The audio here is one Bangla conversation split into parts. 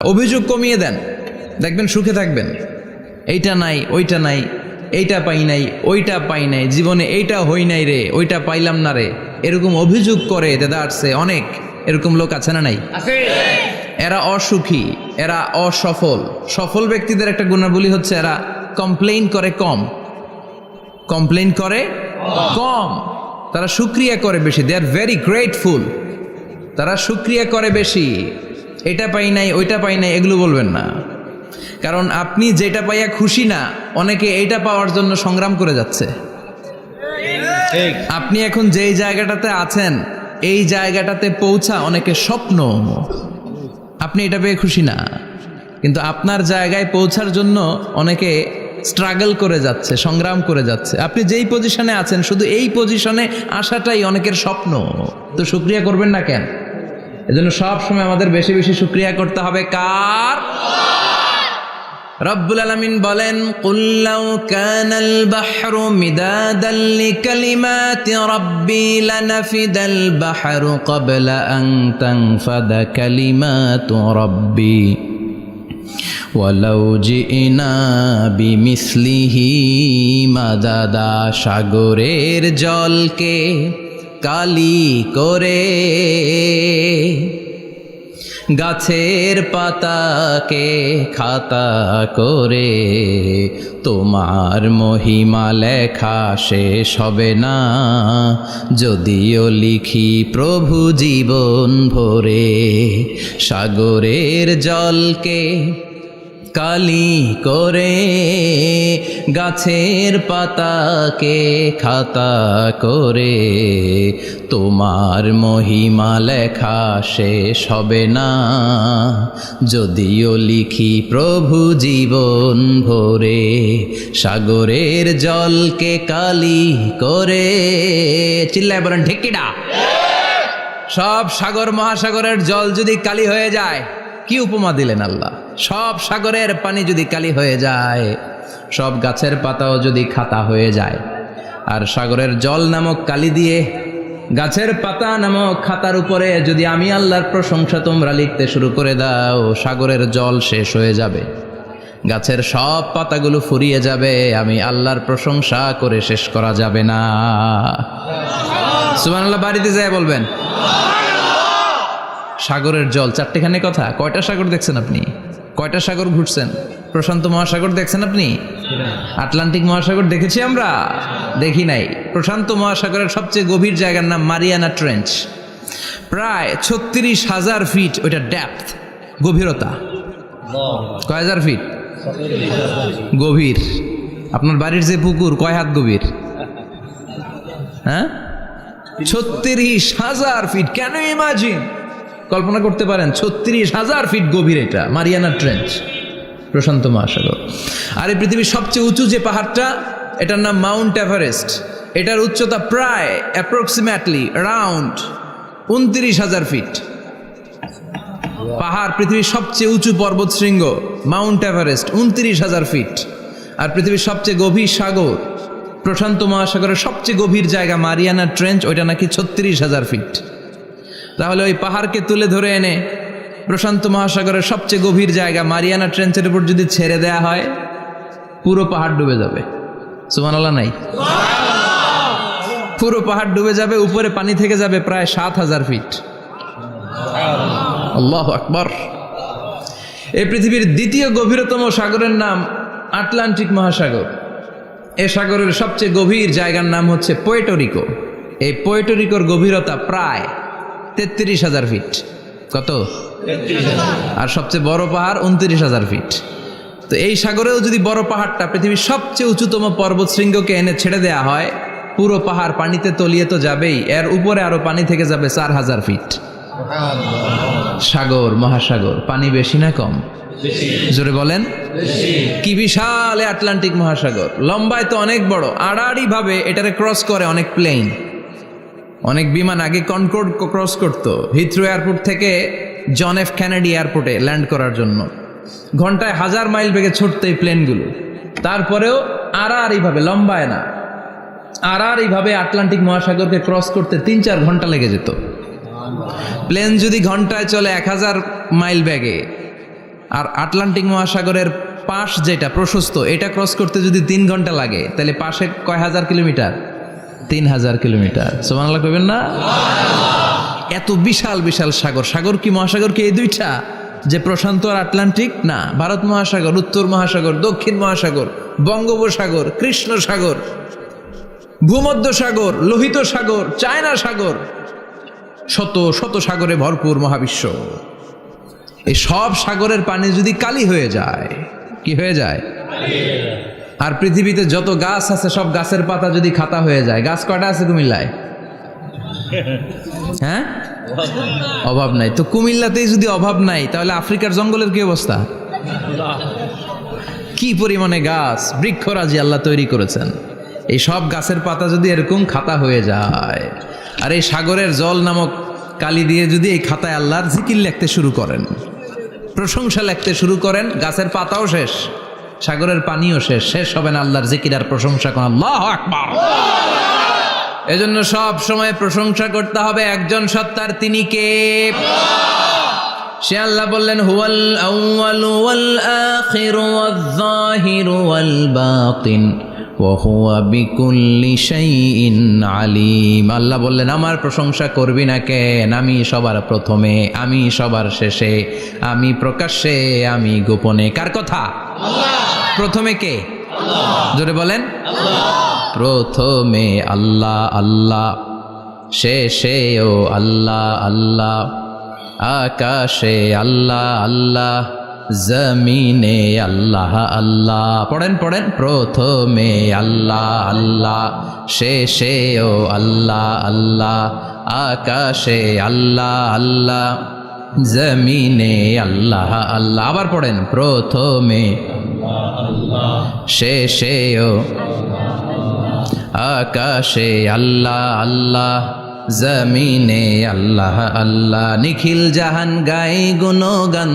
অভিযোগ কমিয়ে দেন, দেখবেন সুখে থাকবেন। এইটা নাই, ওইটা নাই, এইটা পাই নাই, ওইটা পাই নাই, জীবনে এইটা হই নাই রে, ওইটা পাইলাম না রে, এরকম অভিযোগ করে দেদারছে অনেক। এরকম লোক আছে না নাই? এরা অসুখী, এরা অসফল। সফল ব্যক্তিদের একটা গুণাবলী হচ্ছে এরা কমপ্লেইন করে কম, কমপ্লেইন করে কম, তারা শুকরিয়া করে বেশি। দে আর ভেরি গ্রেটফুল। তারা শুকরিয়া করে বেশি। এটা পাই নাই, ওইটা পাই নাই, এগুলো বলবেন না। কারণ আপনি যেটা পাইয়া খুশি না, অনেকে এইটা পাওয়ার জন্য সংগ্রাম করে যাচ্ছে। আপনি এখন যেই জায়গাটাতে আছেন, এই জায়গাটাতে পৌঁছা অনেকে স্বপ্ন। আপনি এটা পেয়ে খুশি না, কিন্তু আপনার জায়গায় পৌঁছার জন্য অনেকে স্ট্রাগল করে যাচ্ছে, সংগ্রাম করে যাচ্ছে। আপনি যেই পজিশনে আছেন, শুধু এই পজিশনে আসাটাই অনেকের স্বপ্ন। তো শুকরিয়া করবেন না কেন? এজন্য সব সময় আমাদের বেশি বেশি শুকরিয়া করতে হবে কার? রব্বুল আলামিন বলেন, কুল লাউ কানাল বাহরু মিদাদান লিকালিমাতি রাব্বি লানাফিদাল বাহরু ক্বাবলা আন তানফাদা কালিমাতু রাব্বি ওয়ালাউ জিনা বিমিসলিহি মাদাদা। সাগরের জলকে কালি করে, গাছের পাতাকে খাতা করে, তোমার মহিমা লেখা শেষ হবে না, যদিও লিখি প্রভু জীবন ভরে। সাগরের জলকে কালি করে, গাছের পাতাকে খাতা করে, তোমার মহিমা লেখা শেষ হবে না, যদিও লিখি প্রভু জীবন ভরে। সাগরের জলকে কালি করে, চিল্লায় বলেন ঠিক কিনা? সব সাগর মহাসাগরের জল যদি কালি হয়ে যায়, কি উপমা দিলেন আল্লাহ! সব সাগরের পানি যদি কালি হয়ে যায়, সব গাছের পাতাও যদি খাতা হয়ে যায়, আর সাগরের জল নামক কালি দিয়ে গাছের পাতা নামক খাতার উপরে যদি আমি আল্লাহর প্রশংসা তোমরা লিখতে শুরু করে দাও, সাগরের জল শেষ হয়ে যাবে, গাছের সব পাতাগুলো ফুরিয়ে যাবে, আমি আল্লাহর প্রশংসা করে শেষ করা যাবে না। সুবহানাল্লাহ বাড়িতে যায় বলবেন। সাগরের জল, চারটেখানে কথা। কয়টা সাগর দেখছেন আপনি? কয়টা সাগর ঘুরছেন? প্রশান্ত মহাসাগর দেখছেন আপনি? আটলান্টিক মহাসাগর দেখেছি আমরা? দেখি নাই। প্রশান্ত মহাসাগরের সবচেয়ে গভীর জায়গার নাম মারিয়ানা ট্রেঞ্চ। প্রায় 36,000 ফিট ওইটা ডেপথ, গভীরতা। কয় হাজার ফিট গভীর? আপনার বাড়ির যে পুকুর কয় হাত গভীর? হ্যাঁ, 36,000 ফিট। Can you imagine? কল্পনা করতে পারেন? 36,000 ফিট গভীর এটা মারিয়ানা ট্রেঞ্চ, প্রশান্ত মহাসাগর। আর এই পৃথিবীর সবচেয়ে উঁচু যে পাহাড়টা, এটার নাম মাউন্ট এভারেস্ট। এটার উচ্চতা প্রায় অ্যাপ্রক্সিমেটলি অ্যারাউন্ড 29,000 ফিট। পাহাড়, পৃথিবীর সবচেয়ে উঁচু পর্বত শৃঙ্গ মাউন্ট এভারেস্ট, 29,000 ফিট। আর পৃথিবীর সবচেয়ে গভীর সাগর, প্রশান্ত মহাসাগরের সবচেয়ে গভীর জায়গা মারিয়ানা ট্রেঞ্চ, ওইটা নাকি 36,000 ফিট। তাহলে ওই পাহাড়কে তুলে ধরে এনে প্রশান্ত মহাসাগরের সবচেয়ে গভীর জায়গা মারিয়ানা ট্রেঞ্চের উপর যদি ছেড়ে দেয়া হয়, পুরো পাহাড় ডুবে যাবে। সুবহানাল্লাহ নাই? পুরো পাহাড় ডুবে যাবে, উপরে পানি থেকে যাবে প্রায় 7,000 ফিট। আল্লাহু আকবার। এই পৃথিবীর দ্বিতীয় গভীরতম সাগরের নাম আটলান্টিক মহাসাগর। এ সাগরের সবচেয়ে গভীর জায়গার নাম হচ্ছে পুয়ের্তো রিকো। এই পুয়ের্তো রিকোর গভীরতা প্রায় 33,000 ফিট। কত? আর সবচেয়ে বড় পাহাড় 29,000 ফিট। তো এই সাগরেও যদি বড় পাহাড়টা, পৃথিবীর সবচেয়ে উঁচুতম পর্বত শৃঙ্গকে এনে ছেড়ে দেয়া হয়, পুরো পাহাড় পানিতে তলিয়ে তো যাবেই, এর উপরে আরো পানি থেকে যাবে 4,000 ফিট। সাগর, মহাসাগর, পানি বেশি না কম? জোরে বলেন। কি বিশাল আটলান্টিক মহাসাগর! লম্বায় তো অনেক বড়, আড়াআড়ি ভাবে এটারে ক্রস করে অনেক প্লেন, অনেক বিমান। আগে কনকর্ড ক্রস করতো হিথ্রো এয়ারপোর্ট থেকে জন এফ কেনেডি এয়ারপোর্টে ল্যান্ড করার জন্য। ঘন্টায় 1000 মাইল বেগে ছুটতো এই প্লেনগুলো। তারপরেও আড়াআড়ি ভাবে, লম্বায় না, আড়াআড়ি ভাবে আটলান্টিক মহাসাগরকে ক্রস করতে 3-4 ঘন্টা লেগে যেত। প্লেন যদি ঘন্টায় চলে 1000 মাইল বেগে, আর আটলান্টিক মহাসাগরের পাশ যেটা প্রশস্ত, এটা ক্রস করতে যদি 3 ঘন্টা লাগে, তাহলে পাশে কয় হাজার কিলোমিটার? 3000 কিলোমিটার। সুবহানাল্লাহ কইবেন না? এত বিশাল বিশাল সাগর। সাগর কি, মহাসাগর কি এই দুইটা, যে প্রশান্ত আর আটলান্টিক? না, ভারত মহাসাগর, উত্তর মহাসাগর, দক্ষিণ মহাসাগর, বঙ্গোপসাগর, কৃষ্ণ সাগর, ভূমধ্য সাগর, লোহিত সাগর, চায়না সাগর, শত শত সাগরে ভরপুর মহাবিশ্ব। এই সব সাগরের পানি যদি কালি হয়ে যায়, কি হয়ে যায়? আর পৃথিবীতে যত গাছ আছে সব গাছের পাতা যদি খাতা হয়ে যায়, গাছ কয়টা আছে কুমিল্লায়? হ্যাঁ, অভাব নাই। তো কুমিল্লাতেই যদি অভাব নাই, তাহলে আফ্রিকার জঙ্গলের কি অবস্থা? কি পরিমাণে গাছ, বৃক্ষরাজি আল্লাহ তৈরি করেছেন। এই সব গাছের পাতা যদি এরকম খাতা হয়ে যায়, আর এই সাগরের জল নামক কালি দিয়ে যদি এই খাতায় আল্লাহর জিকির লিখতে শুরু করেন, প্রশংসা লিখতে শুরু করেন, গাছের পাতাও শেষ, সাগরের পানিও শেষ, শেষ হবে না আল্লাহর জিকির আর প্রশংসা করেন। আল্লাহু আকবার। এজন্য সব সময় প্রশংসা করতে হবে একজন সত্তার, তিনি কে? সে আল্লাহ বললেন, হুয়াল আউয়ালু ওয়াল আখিরু ওয়াজ যাহিরু ওয়াল বাতিন ওয়া হুয়া বিকুল্লি শাইইন আলিম। আল্লাহ বললেন, আমার প্রশংসা করবি না কেন? আমি সবার প্রথমে, আমি সবার শেষে, আমি প্রকাশ্যে, আমি গোপনে। কার কথা? আল্লাহ। প্রথমে কে? আল্লাহ। জোরে বলেন, আল্লাহ। প্রথমে আল্লাহ আল্লাহ, শেষেও আল্লাহ আল্লাহ, আকাশে আল্লাহ আল্লাহ, জমিনে আল্লাহ আল্লাহ। পড়েন পড়েন, প্রথমে আল্লাহ আল্লাহ, শেষেও আল্লাহ আল্লাহ, আকাশে আল্লাহ আল্লাহ, জমিনে আল্লাহ আল্লাহ। আবার পড়েন, প্রথমে শেষেও আকাশে আল্লাহ আল্লাহ, জমিনে আল্লাহ আল্লাহ। নিখিল জাহান গাই গুণগান,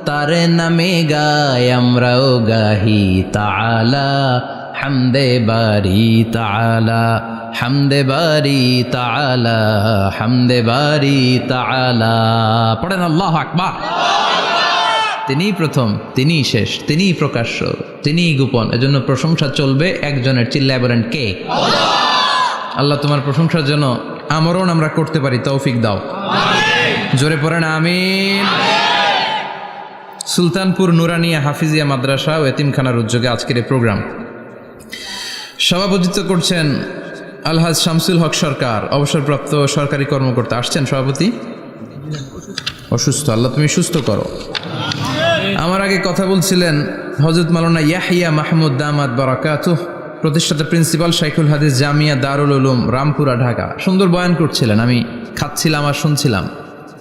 তারে নামে গাই আমরাও গাহি তাআলা, হামদে বারি তাআলা, হামদে বারি তাআলা, হামদে বারি তাআলা। পড়েন আল্লাহু আকবার। তিনি প্রথম, তিনি শেষ, তিনি প্রকাশ্য, তিনি গোপন। এজন্য প্রশংসা চলবে একজনের। চিল্লায় বলেন, কে? আল্লাহ তোমার প্রশংসার জন্য আমরণ আমরা করতে পারি, তৌফিক দাও। জোরে পড়েন আমিন। সুলতানপুর নুরানিয়া হাফিজিয়া মাদ্রাসা ও এতিমখানার উদ্যোগে আজকের এই প্রোগ্রাম সভাপতিত্ব করছেন আলহাজ শামসুল হক সরকার, অবসরপ্রাপ্ত সরকারি কর্মকর্তা। আসছেন সভাপতি? অসুস্থ, আল্লাহ তুমি সুস্থ করো। আমার আগে কথা বলছিলেন হযরত মাওলানা ইয়াহিয়া মাহমুদ দামাত বারাকাতুহ, প্রতিষ্ঠাতা প্রিন্সিপাল শাইখুল হাদিস জামিয়া দারুল উলুম রামপুরা ঢাকা। সুন্দর বয়ান করছিলেন, আমি খাচ্ছিলাম আর শুনছিলাম।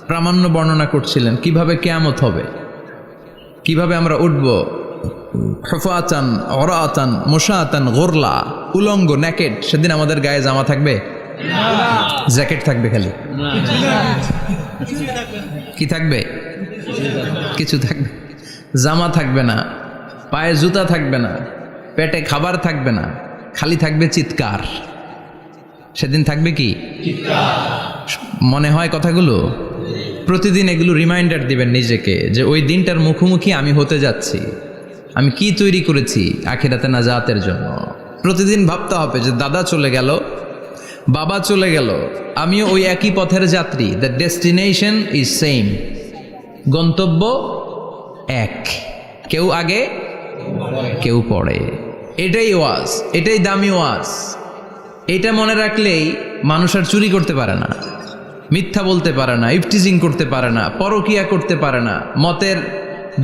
প্রামাণ্য বর্ণনা করছিলেন কিভাবে কিয়ামত হবে, কিভাবে আমরা উঠব হুফাতান ওরাতান মুশাতান গুরলা, উলঙ্গ, নেকেড। সেদিন আমাদের গায়ে জামা থাকবে? জ্যাকেট থাকবে খালি। কি থাকবে? কিছু থাকবে, জামা থাকবে না, পায়ে জুতা থাকবে না, পেটে খাবার থাকবে না, খালি থাকবে চিৎকার। সেদিন থাকবে কি? মনে হয় কথাগুলো প্রতিদিন এগুলো রিমাইন্ডার দিবেন নিজেকে, যে ওই দিনটার মুখোমুখি আমি হতে যাচ্ছি। আমি কি তৈরি করেছি আখিরাতে নাজাতের জন্য। প্রতিদিন ভাবতে হবে যে দাদা চলে গেল, বাবা চলে গেল, আমিও ওই একই পথের যাত্রী। দ্য ডেস্টিনেশন ইজ সেম, গন্তব্য এক, কেউ আগে কেউ পরে। এটাই ওয়াজ, এটাই দামি ওয়াজ। এটা মনে রাখলেই মানুষ আর চুরি করতে পারে না, মিথ্যা বলতে পারে না, ইফটিজিং করতে পারে না, পরকিয়া করতে পারে না, মতের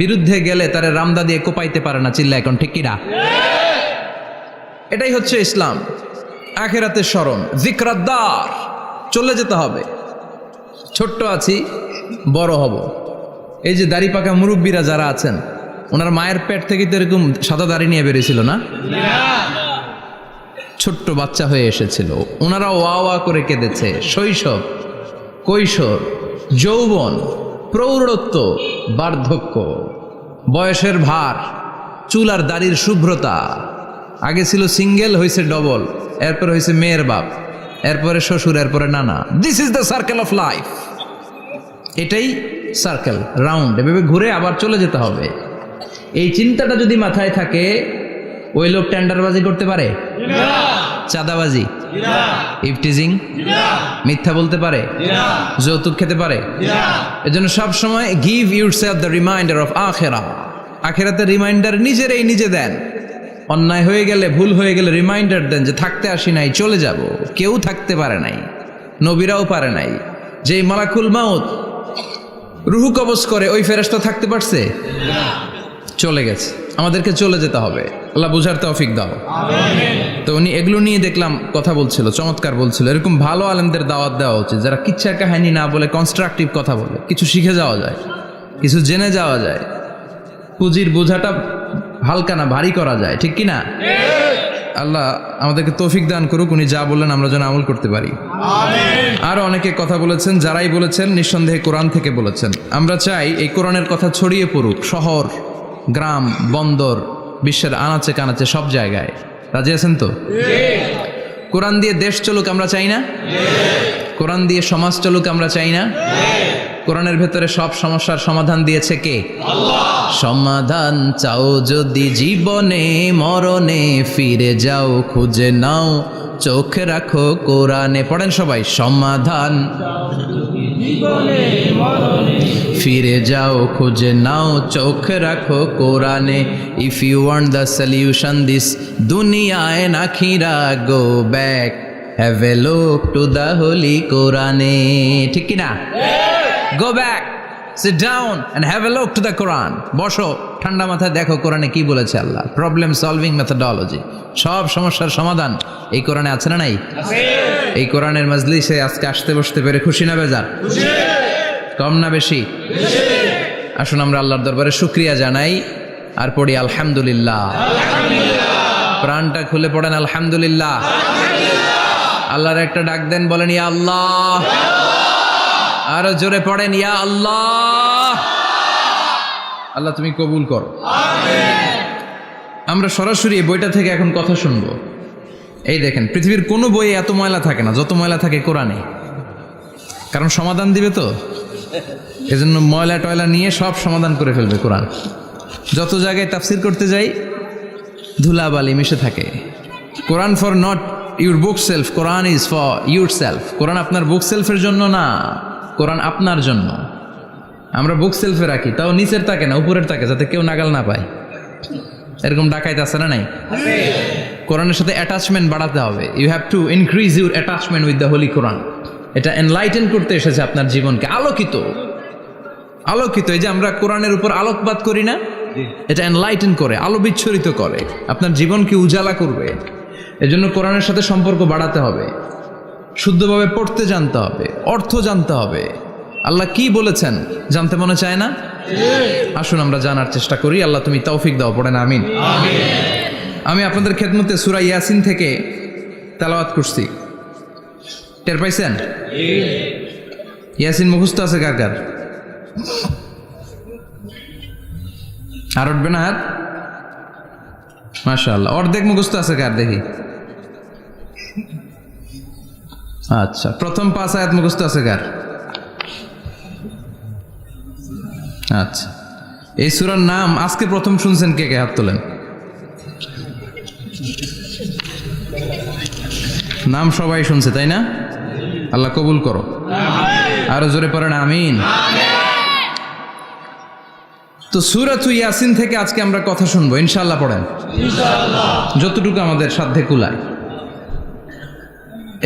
বিরুদ্ধে গেলে তারে রামদা দিয়ে কোপাইতে পারে না। চিল্লা এখন ঠিক কিনা? এটাই হচ্ছে ইসলাম। আখিরাতের স্মরণ, যিকরাদ্দার, চলে যেতে হবে। ছোট্ট আছি, বড় হব। এই যে দাড়ি পাকা মুরব্বীরা যারা আছেন, ওনার মায়ের পেট থেকে তো এরকম সাদা দাড়ি নিয়ে বেরিয়েছিল না? ছোট্ট বাচ্চা হয়ে এসেছিল, ওনারা ওয়া ওয়া করে কেঁদেছে। শৈশব, কৈশোর, যৌবন, প্রৌঢ়ত্ব, বার্ধক্য, বয়সের ভার, চুল আর দাড়ির শুভ্রতা। আগে ছিল সিঙ্গেল, হয়েছে ডবল, এরপর হয়েছে মেয়ের বাপ, এরপরে শ্বশুর, এরপরে নানা। This is the circle of life. এটাই সার্কেল, রাউন্ড, এভাবে ঘুরে আবার চলে যেতে হবে। এই চিন্তাটা যদি মাথায় থাকে, ওই লোক টেন্ডারবাজি করতে পারে? চাঁদাবাজি, ইফটিজিং, মিথ্যা বলতে পারে, যৌতুক খেতে পারে? এজন্য সব সময় give yourself the reminder of আখিরা। আখিরাতের রিমাইন্ডার নিজে দেন। অন্যায় হয়ে গেলে, ভুল হয়ে গেলে রিমাইন্ডার দেন যে থাকতে আসি নাই, চলে যাব। কেউ থাকতে পারে নাই, নবীরাও পারে নাই। যেই মালাকুল মাউত রুহু কবজ করে, ওই ফেরেশতা থাকতে পারছে? চলে গেছে। আমাদেরকে চলে যেতে হবে। আল্লাহ বুঝার তৌফিক দাও। তো উনি এগুলো নিয়ে দেখলাম কথা বলছিল, চমৎকার বলছিল। এরকম ভালো আলেমদের দাওয়াত দেওয়া উচিত, যারা কিচ্ছা কাহিনী না বলে কনস্ট্রাকটিভ কথা বলে। কিছু শিখে যাওয়া যায়, কিছু জেনে যাওয়া যায়। পুঁজির বোঝাটা হালকা না, ভারী করা যায়, ঠিক কি না? আল্লাহ আমাদেরকে তৌফিক দান করুক। উনি যা বললেন আমরা যেন আমল করতে পারি। আরো অনেকে কথা বলেছেন, যারাই বলেছেন নিঃসন্দেহে কোরআন থেকে বলেছেন। আমরা চাই এই কোরআনের কথা ছড়িয়ে পড়ুক শহর, গ্রাম, বন্দর, বিশ্বের আনাচে কানাচে, সব জায়গায়। রাজি আছেন তো? কোরআন দিয়ে দেশ চলুক আমরা চাই না? কোরআন দিয়ে সমাজ চলুক আমরা চাই না? কোরআনের ভেতরে সব সমস্যার সমাধান দিয়েছে কে? আল্লাহ। সমাধান চাও যদি জীবনে মরণে, ফিরে যাও খুঁজে নাও, চোখ রাখো কোরআনে। পড়েন সবাই, সমাধান ফিরে যাও খুঁজে নাও, চোখ রাখো কোরআনে। If you want the solution this দুনিয়ায় নাখিরা, go back, have a look to the holy কোরআনে। ঠিক কিনা? Go back, sit down and have a look to the Quran. বসো, ঠান্ডা মাথায় দেখো কোরআনে কি বলেছে আল্লাহ। প্রবলেম সলভিং মেথোডোলজি, সব সমস্যার সমাধান এই কোরআনে আছে না নাই? এই কোরআনের মাজলিসে আজকে আসতে বসতে পেরে খুশি না বেজার? কম না বেশি? আসুন আমরা আল্লাহর দরবারে শুকরিয়া জানাই আর পড়ি আলহামদুলিল্লাহ। প্রাণটা খুলে পড়েন আলহামদুলিল্লাহ। আল্লাহর একটা ডাক দেন, বলেন ইয়া আল্লাহ। আরো জোরে পড়েন ইয়া আল্লাহ। আল্লাহ তুমি কবুল করো। আমরা সরাসরি এই বইটা থেকে এখন কথা শুনবো। এই দেখেন, পৃথিবীর কোনো বইয়ে এত ময়লা থাকে না যত ময়লা থাকে কোরআনে। কারণ সমাধান দিবে তো, এজন্য ময়লা টয়লা নিয়ে সব সমাধান করে ফেলবে কোরআন। যত জায়গায় তাফসির করতে যাই ধুলাবালি মিশে থাকে। Quran for not your bookshelf, Quran is for your self. Quran আপনার বুক সেলফের জন্য না, কোরআন আপনার জন্য। আমরা বুক সেলফে রাখি, তাও নিচের থাকে না, উপরের থাকে, যাতে কেউ নাগাল না পায়। এরকম ডাকাইতে আছে না নাই? কোরআনের সাথে অ্যাটাচমেন্ট বাড়াতে হবে। You have to increase your attachment with the holy Quran. এটা এনলাইটেন করতে এসেছে আপনার জীবনকে, আলোকিত। এই যে আমরা কোরআনের উপর আলোকপাত করি না, এটা এনলাইটেন করে, আলো বিচ্ছুরিত করে, আপনার জীবনকে উজালা করবে। এজন্য কোরআনের সাথে সম্পর্ক বাড়াতে হবে, শুদ্ধভাবে পড়তে জানতে হবে, অর্থ জানতে হবে। আল্লাহ কি বলেছেন জানতে মনে চায় না? আসুন আমরা জানার চেষ্টা করি। আল্লাহ তুমি তৌফিক দাও, পড়েন আমিন। আমি আপনাদের খেদমতে সূরা ইয়াসিন থেকে তেলাওয়াত করছি, টের পাইছেন? ইয়াসিন মুখস্থ আছে কার কার? আর উঠবে না হাত? মাশাআল্লাহ। অর্ধেক মুখস্থ আছে কার দেখি? আচ্ছা, প্রথম 5 আয়াত মুখস্থ আছে কার? আচ্ছা, এই সূরার নাম আজকে প্রথম শুনছেন কে কে? হাত তোলেন। নাম সবাই শুনছে তাই না? আল্লাহ কবুল করো। আরো জোরে পড়েন আমিন। তো সূরাতুল ইয়াসিন থেকে আজকে আমরা কথা শুনবো ইনশাআল্লাহ। পড়েন ইনশাআল্লাহ, যতটুকু আমাদের সাধ্যে কুলায়।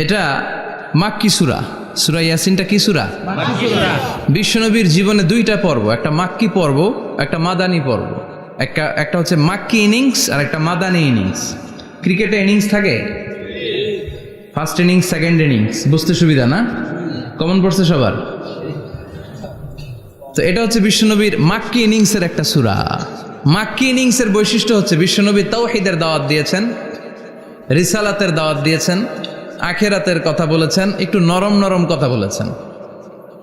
এটা মাক্কি সূরা। সূরা ইয়াসিনটা কি সূরা? মাক্কি সূরা। বিশ্বনবীর জীবনে 2টা পর্ব, একটা মাক্কি পর্ব, একটা মাদানী পর্ব। একটা হচ্ছে মাক্কি ইনিংস আর একটা মাদানী ইনিংস। ক্রিকেটে ইনিংস থাকে, ফার্স্ট ইনিংস, সেকেন্ড ইনিংস, বুঝতে সুবিধা না? কমন পড়ছে সবার? তো এটা হচ্ছে বিশ্বনবীর মাক্কি ইনিংসের একটা সূরা। মাক্কি ইনিংসের বৈশিষ্ট্য হচ্ছে বিশ্বনবী তাওহীদের দাওয়াত দিয়েছেন, রিসালাতের দাওয়াত দিয়েছেন, আখিরাতের কথা বলেছেন, একটু নরম নরম কথা বলেছেন।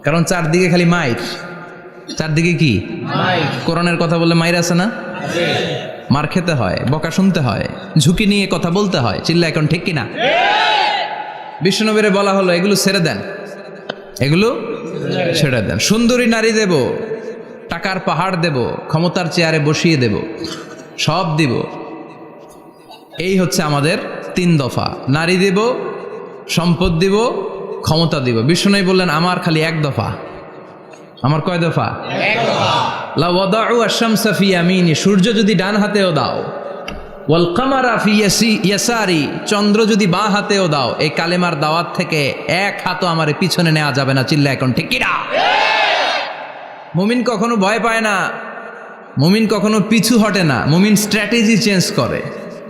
কারণ চারদিকে খালি মাইর। চারদিকে কি কোরআনের কথা বললে মাইর আছে না? মার খেতে হয়, বকা শুনতে হয়, ঝুঁকি নিয়ে কথা বলতে হয়। চিল্লা এখন ঠিক কিনা? বিশ্বনবীরে বলা হলো এগুলো ছেড়ে দেন, এগুলো ছেড়ে দেন। সুন্দরী নারী দেব, টাকার পাহাড় দেব, ক্ষমতার চেয়ারে বসিয়ে দেব, সব দিব। এই হচ্ছে আমাদের 3 দফা। নারী দিব, সম্পদ দিব, ক্ষমতা দিব। বিষ্ণু বললেন আমার খালি 1 দফা। আমার কয় দফা? 1 দফা। লা ওয়াদাউ আশ-শামসা ফি ইয়ামিনি, সূর্য যদি ডান হাতেও দাও, ওয়াল কামারা ফি ইয়াসারি, চন্দ্র যদি বাঁ হাতেও দাও, এই কালেমার দাওয়াত থেকে 1 হাতও আমারে পিছনে নেওয়া যাবে না। চিল্লা এখন ঠিক কিনা? মুমিন কখনো ভয় পায় না, মুমিন কখনো পিছু হটে না, মুমিন স্ট্র্যাটেজি চেঞ্জ করে,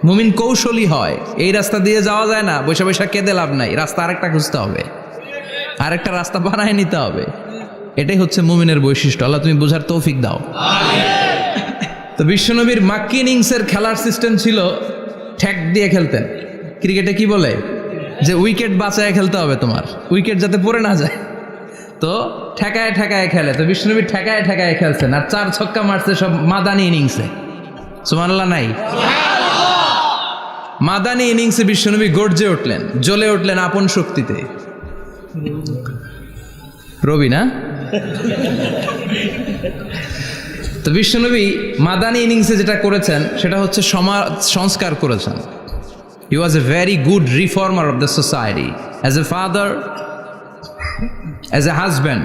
মুমিন কৌশলী হয়। এই রাস্তা দিয়ে যাওয়া যায় না, বৈশা বৈশা কেঁদে লাভ নাই, রাস্তা আরেকটা খুঁজতে হবে, আরেকটা রাস্তা বানায় নিতে হবে। এটাই হচ্ছে মুমিনের বৈশিষ্ট্য। আল্লাহ তুমি বোঝার তৌফিক দাও। তো বিশ্বনবীর মাক্কি ইনিংসের খেলার সিস্টেম ছিল ঠ্যাক দিয়ে খেলতেন। ক্রিকেটে কি বলে যে উইকেট বাঁচায় খেলতে হবে, তোমার উইকেট যাতে পড়ে না যায়, তো ঠেকায় ঠেকায় খেলে। তো বিশ্বনবী ঠেকায় ঠেকায় খেলছেন, আর 4 ছক্কা মারছে সব মাদানি ইনিংসে। সুবহানাল্লাহ নাই? মাদানি ইনিংসে বিশ্বনবী গর্জে উঠলেন, জ্বলে উঠলেন আপন শক্তিতে। রবি না? তো বিশ্বনবী মাদানি ইনিংসে যেটা করেছেন সেটা হচ্ছে সমাজ সংস্কার করেছেন। He was a very good reformer of the society, as a father, as a husband,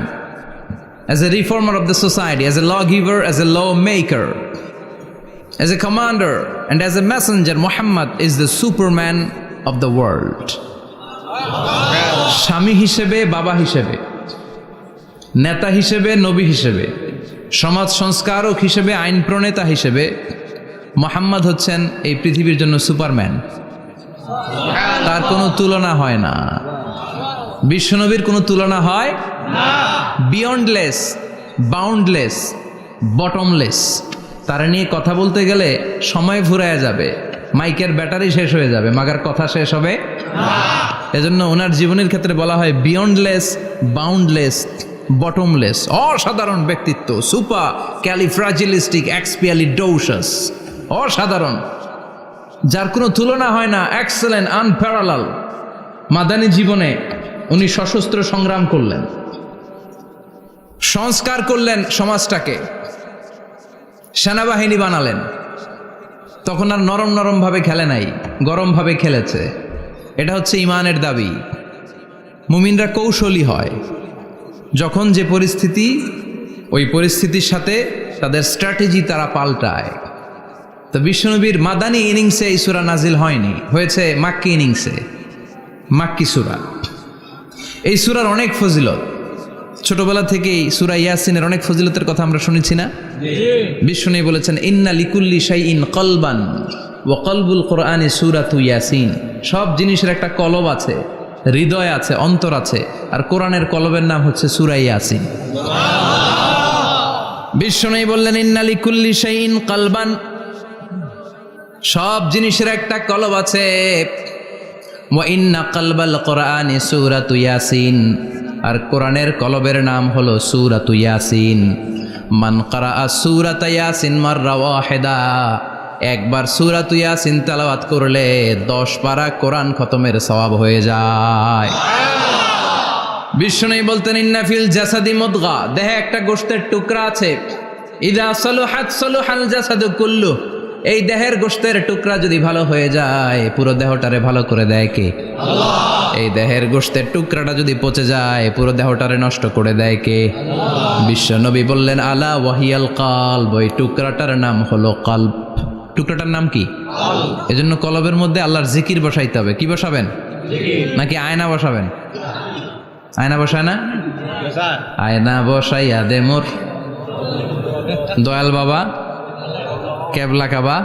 as a reformer of the society, as a lawgiver, as a lawmaker, as a commander, and as a messenger. Muhammad is the Superman of the world. স্বামী হিসেবে, বাবা হিসেবে, নেতা হিসেবে, নবী হিসেবে, সমাজ সংস্কারক হিসেবে, আইন প্রণেতা হিসেবে মুহাম্মদ হচ্ছেন এই পৃথিবীর জন্য সুপারম্যান। তার কোনো তুলনা হয় না, বিশ্বনবীর কোনো তুলনা হয় না। Beyondless, boundless, bottomless. তারা নিয়ে কথা বলতে গেলে সময় ফুরায় যাবে, মাইকের ব্যাটারি শেষ হয়ে যাবে, মাগার কথা শেষ হবে না। এজন্য ওনার জীবনের ক্ষেত্রে বলা হয় বিয়ন্ডলেস, বাউন্ডলেস, বটমলেস। অসাধারণ ব্যক্তিত্ব, সুপার ক্যালিফ্রাজিলিস্টিক এক্সপিয়ালিডোসাস, অসাধারণ, যার কোনো তুলনা হয় না, এক্সেলেন্ট, আনপ্যারালাল। মাদানী জীবনে উনি সশস্ত্র সংগ্রাম করলেন, সংস্কার করলেন সমাজটাকে, সেনাবাহিনী বানালেন। তখন আর নরম নরম ভাবে খেলে নাই, গরম ভাবে খেলেছে। এটা হচ্ছে ইমানের দাবি। মুমিনরা কৌশলী হয়, যখন যে পরিস্থিতি, ওই পরিস্থিতির সাথে তাদের স্ট্র্যাটেজি তারা পাল্টায়। তো বিশ্বনবীর মাদানী ইনিংসে এই সূরা নাজিল হয়নি, হয়েছে মাক্কি ইনিংসে, মাক্কি সূরা। এই সূরার অনেক ফজিলত, ছোটবেলা থেকেই সূরা ইয়াসিনের অনেক ফজিলতের কথা আমরা শুনেছি না? বিশ্বনবী বলেছেন ইন্না লিকুল্লি শাইইন কলবান ওয়া কলবুল কোরআনি সূরাতু ইয়াসিন। সব জিনিসের একটা কলব আছে, হৃদয় আছে, অন্তর আছে, আর কোরআনের কলবের নাম হচ্ছে সূরা ইয়াসিন। বিশ্বনবী বললেন ইন্না লিকুল্লি শাইইন কলবান, সব জিনিসের একটা কলব আছে। ওয়া ইন্না কলবাল কোরআনি সূরাতু ইয়াসিন, আর কোরআনের কলবের নাম হলো সূরাতু ইয়াসিন। মান ক্বারাআ সূরাতা ইয়াসিন মাররা ওয়াহিদা, একবার সূরাতু ইয়াসিন তেলাওয়াত করলে 10 পারা কোরআন খতমের সওয়াব হয়ে যায়। বিশ্বনবী বলতেন ইন্না ফিল জাসাদি মুদগা, দেহে একটা গোশতের টুকরা আছে, ইযা সালুহাত সালুহাল জাসাদু কুল্লু, এই দেহের গোশতের টুকরা যদি ভালো হয়ে যায়, পুরো দেহটারে ভালো করে দেয় কে? আল্লাহ। এই দেহের গোশতের টুকরাটা যদি পচে যায়, পুরো দেহটারে নষ্ট করে দেয় কে? আল্লাহ। বিশ্বনবী বললেন আলা ওয়াহিয়াল কলব, ওই টুকরাটার নাম হলো কলব। টুকরাটার নাম কি? কলব। এজন্য কলবের মধ্যে আল্লাহর জিকির বসাইতে হবে। কি বসাবেন? জিকির। নাকি আয়না বসাবেন? আয়না বসায় না? আয়না বসাইয়া দে মোর দয়াল বাবা, কেবলা কাবা,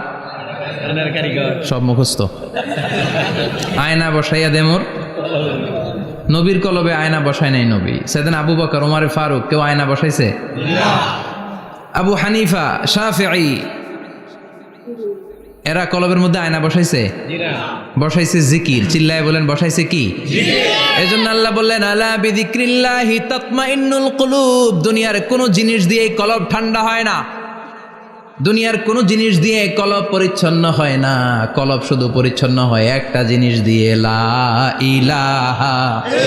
সব মুখস্থ। আয়না বসাইয়া দে মোর, নবীর কলবে আয়না বসায় নাই নবী। সেদিন আবু বকর, ওমর ফারুক, কেউ আয়না বসাইছে? আবু হানিফা, শাফিঈ, এরা কলবের মধ্যে আয়না বসাইছে? বসাইছে জিকির। চিল্লায় বলেন বসাইছে কি? এজন্য আল্লাহ বললেন আলা বিযিক্রিল্লাহি তাতমাইন্নুল কুলুব। দুনিয়ার কোনো জিনিস দিয়ে কলব ঠান্ডা হয় না, দুনিয়ার কোনো জিনিস দিয়ে কলব পরিচ্ছন্ন হয় না। কলব শুধু পরিচ্ছন্ন হয় একটা জিনিস দিয়ে, লা ইলাহা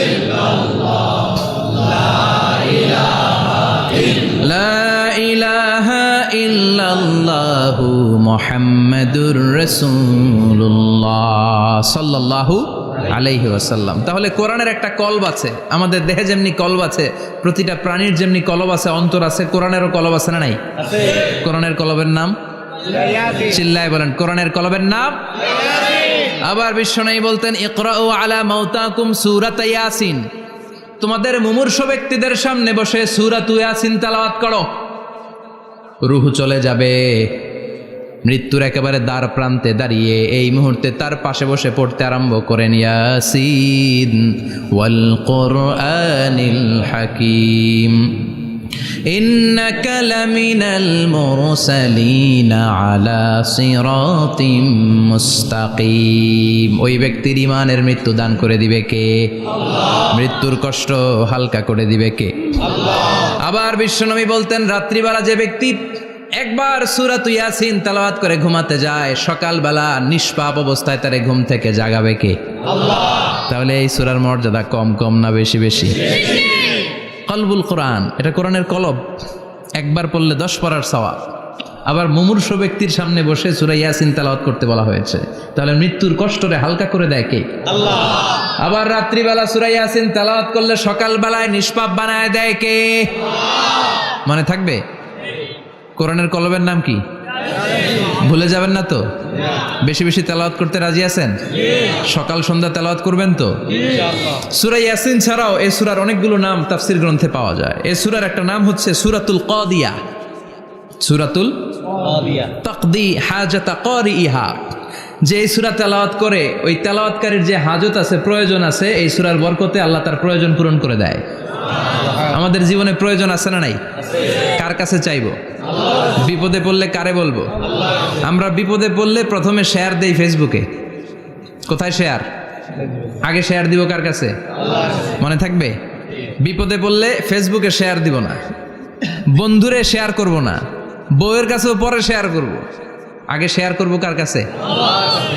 ইল্লাল্লাহ। লা ইলাহা ইল্লাল্লাহু মুহাম্মাদুর রাসূলুল্লাহ সাল্লাল্লাহু আলাইহি ওয়াসাল্লাম। তাহলে কোরআনের একটা কলব আছে, আমাদের দেহে যেমনি কলব আছে, প্রতিটা প্রাণীর যেমনি কলব আছে, অন্তর আছে, কোরআনেরও কলব আছে না নাই? কোরআনের কলবের নাম চিল্লায় বলেন, কোরআনের কলবের নাম। আবার বিশ্বনবী বলতেন, ইকরাউ আলা মাউতাকুম সূরাত ইয়াসিন, তোমাদের মুমূর্ষ ব্যক্তিদের সামনে বসে সূরাত ইয়াসিন তেলাওয়াত করো। রূহ চলে যাবে, মৃত্যুর একেবারে দ্বার প্রান্তে দাঁড়িয়ে এই মুহূর্তে তার পাশে বসে পড়তে আরম্ভ করেন, ইয়াসিন ওয়াল কুরআনিল হাকীম ইন্নাকা লামিনাল মুরসালিনা আলা সিরাতিম মুস্তাকিম। ওই ব্যক্তির ঈমানের মৃত্যু দান করে দিবে কে? আল্লাহ। মৃত্যুর কষ্ট হালকা করে দিবে কে? আল্লাহ। আবার বিশ্বনবী বলতেন, রাত্রিবেলা যে ব্যক্তি একবার সূরাত ইয়াসিন তেলাওয়াত করে ঘুমাতে যায়, সকালবেলা নিষ্পাপ অবস্থায় তারে ঘুম থেকে জাগাবে কে? আল্লাহ। তাহলে এই সূরার মর্যাদা কম কম না বেশি বেশি? কলবুল কোরআন, এটা কোরআনের কলব, একবার পড়লে 10 পড়ার সওয়াব। আবার মুমূর্ষ ব্যক্তির সামনে বসে সূরা ইয়াসিন তেলাওয়াত করতে বলা হয়েছে, তাহলে মৃত্যুর কষ্টরে হালকা করে দেয় কে? আল্লাহ। আবার রাত্রিবেলা সূরা ইয়াসিন তেলাওয়াত করলে সকালবেলায় নিষ্পাপ বানায় দেয় কে? আল্লাহ। মনে থাকবে? কোরআনের কলবের নাম কি? ভুলে যাবেন না তো? বেশি বেশি তেলাওয়াত করতে রাজি আছেন? সকাল সন্ধ্যা তেলাওয়াত করবেন তো? সূরা ইয়াসিন ছাড়াও এই সূরার অনেকগুলো নাম তাফসীর গ্রন্থে পাওয়া যায়। এই সূরার একটা নাম হচ্ছে সূরাতুল কাদিয়া। সূরাতুল কাদিয়া তাকদি হাজাতা কারিহা। যে এই সূরা তেলাওয়াত করে, ওই তেলাওয়াতকারীর যে হাজত আছে, প্রয়োজন আছে, এই সূরার বরকতে আল্লাহ তার প্রয়োজন পূরণ করে দেয়। আমাদের জীবনে প্রয়োজন আছে না নাই? কার কাছে চাইবো? বিপদে পড়লে কারে বলবো? আমরা বিপদে পড়লে প্রথমে শেয়ার দেই ফেসবুকে। কোথায় শেয়ার? আগে শেয়ার দিব কার কাছে? মনে থাকবে? বিপদে পড়লে ফেসবুকে শেয়ার দিব না, বন্ধুরে শেয়ার করব না, বউয়ের কাছেও পরে শেয়ার করব, আগে শেয়ার করব কার কাছে?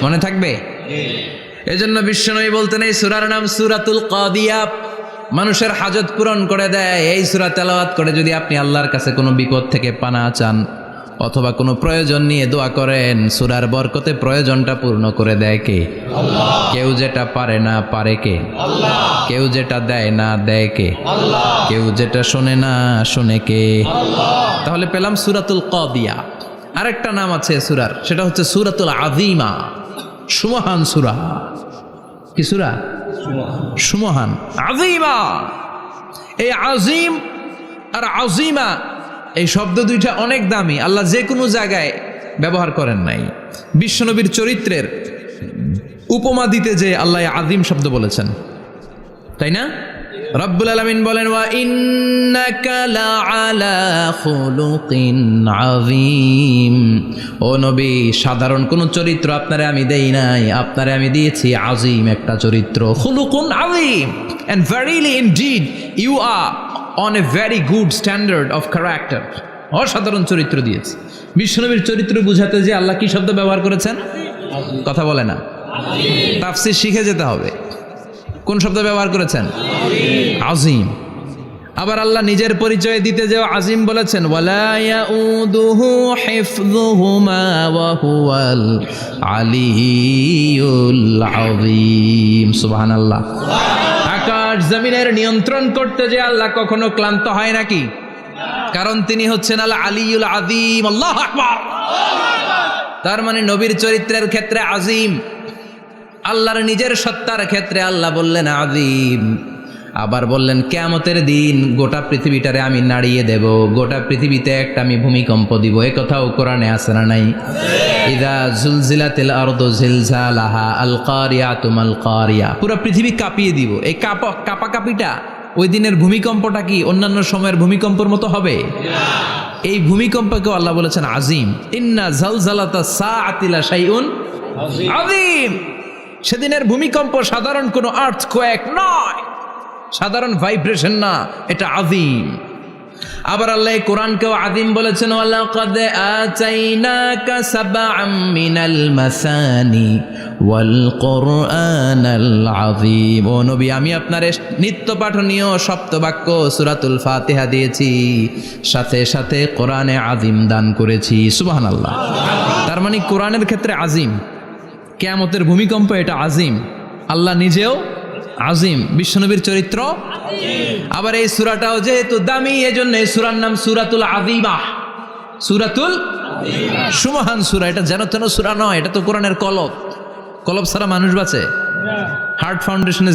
মনে থাকবে? এজন্য বিশ্বনবী বলতেন, এই সূরার নাম সূরাতুল কাদিয়া, মানুষের হাজত পূরণ করে দেয়। এই সূরা তেলাওয়াত করে যদি আপনি আল্লাহর কাছে কোনো বিপদ থেকে পানা চান অথবা কোনো প্রয়োজন নিয়ে দোয়া করেন, সূরার বরকতে প্রয়োজনটা পূর্ণ করে দেয় কে? আল্লাহ। কেউ যেটা পারে না পারে কে? আল্লাহ। কেউ যেটা দেয় না দেয় কে? আল্লাহ। কেউ যেটা শোনে না শোনে কে? আল্লাহ। তাহলে পেলাম সূরাতুল কাদিয়া। আরেকটা নাম আছে সূরার, সেটা হচ্ছে সূরাতুল আযীমা, সুমহান সূরা। কি সূরা? সুমহান, আযীমা। এই আযীম আর আযীমা এই শব্দ দুইটা অনেক দামি, আল্লাহ যে কোনো জায়গায় ব্যবহার করেন নাই। বিশ্বনবীর চরিত্রের উপমা দিতে যে আল্লাহ আযীম শব্দ বলেছেন, তাই না? রব্বুল আলামিন বলেন, ওয়া ইন্নাকা লাআলা খুলুকিন আযীম। ও নবী, সাধারণ কোন চরিত্র আপনারে আমি দেই নাই, আপনারে আমি দিয়েছি আযীম একটা চরিত্র, খুলুকুন আযীম। And verily indeed you are on a very good standard of character. অসাধারণ চরিত্র দিয়েছে। বিশ্বনবীর চরিত্র বুঝাতে যে আল্লাহ কি শব্দ ব্যবহার করেছেন? কথা বলে না, তাফসীর শিখে যেতে হবে। কোন শব্দ ব্যবহার করেছেন? আযীম। আবার আল্লাহ নিজের পরিচয় দিতে যে আযীম বলেছেন, ওয়ালা ইয়াউদুহু হিফযুহুমা ওয়া হুয়াল আলিয়্যুল আযীম। সুবহানাল্লাহ। আকাশ জমিনের নিয়ন্ত্রণ করতে যে আল্লাহ কখনো ক্লান্ত হয় নাকি? কারণ তিনি হচ্ছেন আল আলিয়্যুল আযীম। আল্লাহু আকবার। তার মানে নবীর চরিত্রের ক্ষেত্রে আযীম, আল্লাহর নিজের সত্তার ক্ষেত্রে আল্লাহ বললেন আযীম। আবার বললেন কিয়ামতের দিন গোটা পৃথিবীটারে আমি নাড়িয়ে দেব, গোটা পৃথিবীতে একটা আমি ভূমিকম্প দিব। এই কথাও কোরআনে আছে না নাই? ইযা জুলজিলাতিল আরদু জিলজালাহা আল কারিয়াতু মাল কারিয়া। পুরো পৃথিবী কাঁপিয়ে দিব। এই কাঁপাকাঁপিটা, ওই দিনের ভূমিকম্পটা কি অন্যান্য সময়ের ভূমিকম্পের মতো হবে? এই ভূমিকম্পকে আল্লাহ বলেছেন আযীম। ইন্না জালজালাতা সাআতি লা শাইউন আযীম। সেদিনের ভূমিকম্প সাধারণ কোনো আর্থকোয়েক নয়, সাধারণ ভাইব্রেশন না, এটা আযীম। আবার আল্লাহ কোরআনকেও আযীম বলেছেন, ওয়ালাকাদ আতাইনাকা সাবআম মিনাল মাসানি ওয়াল কুরআনাল আযীম। ও নবী, আমি আপনার নিত্য পাঠনীয় সপ্তবাক্য সূরাতুল ফাতিহা দিয়েছি, সাথে সাথে কোরআনে আযীম দান করেছি। সুবহানাল্লাহ। তার মানে কোরআনের ক্ষেত্রে আযীম, কিয়ামতের ভূমিকম্প এটা আযীম, আল্লাহ নিজেও আযীম, বিশ্বনবীর চরিত্র আবার এই সূরাটাও যেহেতু দামি, এজন্য এই সূরার নাম সূরাতুল আযীমা। সূরাতুল সুমহান সূরা। এটা যেন তেন সূরা নয়, এটা তো কোরআনের কলব। কলব ছাড়া মানুষ বাঁচে? হার্ট ফাউন্ডেশনে